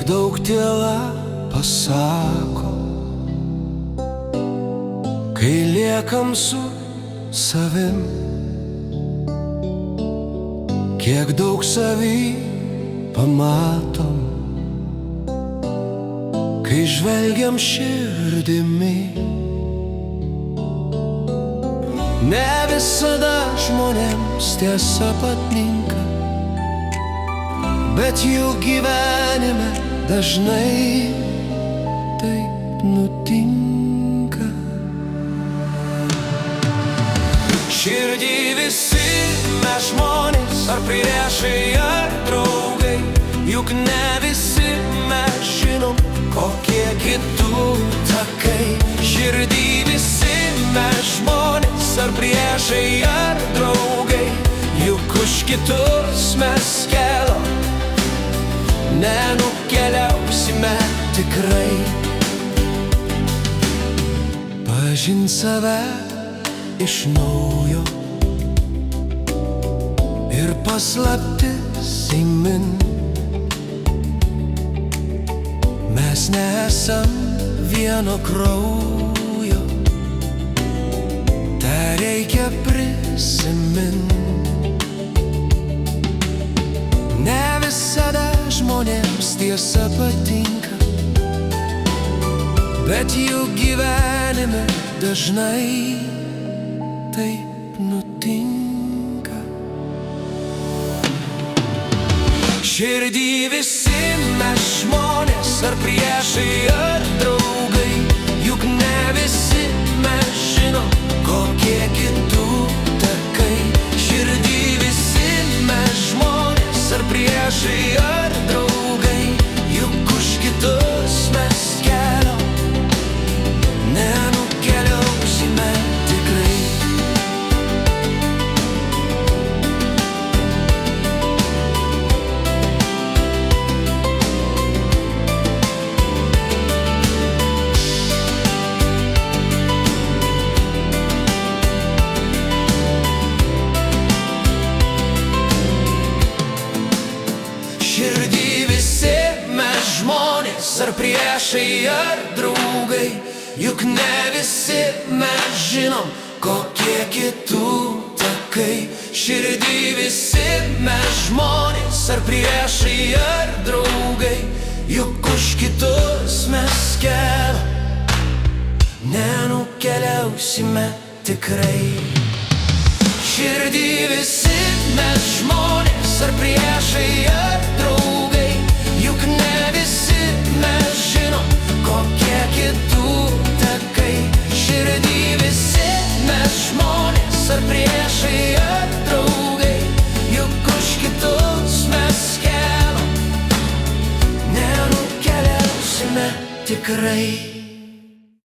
daug tyla pasako, kai liekam su savim, kiek daug savy pamatom, kai žvelgiam širdimi. Ne visada žmonėms tiesa patinka, bet jų gyvenime dažnai taip nutinka. Širdį visi mes žmonės, ar priešai, ar draugai, juk ne visi mes žinom, kokie kitų takai. Širdį visi mes žmonės, ar priešai, ar draugai, juk už kitus mes kelio nenukeliausime tikrai. Pažint save iš naujo ir paslaptis įmint. Mes nesam vieno kraujo, tą reikia prisimint. Ne visada žmonėms tiesa patinka, bet jų gyvenime dažnai taip nutinka. Širdį visi mes žmonės, ar priešai, ar draugai, juk ne visi mes žinom, kokie kitų takai. Širdį visi mes žmonės, ar priešai, ar draugai, juk už kitus mes kelio nenukeliausime tikrai. Širdį visi mes žmonės, ar priešai, ar draugai, juk ne visi mes žinom, kokie kitų takai. Širdį visi mes žmonės, ar priešai, ar draugai, juk už kitus mes kelio nenukeliausime tikrai. Širdį visi mes žmonės, ar priešai, ar draugai, juk ne visi mes žinom, kokie kitų takai. Širdį visi mes žmonės, ar priešai, ar draugai, juk už kitus mes kelio nenukeliausime tikrai.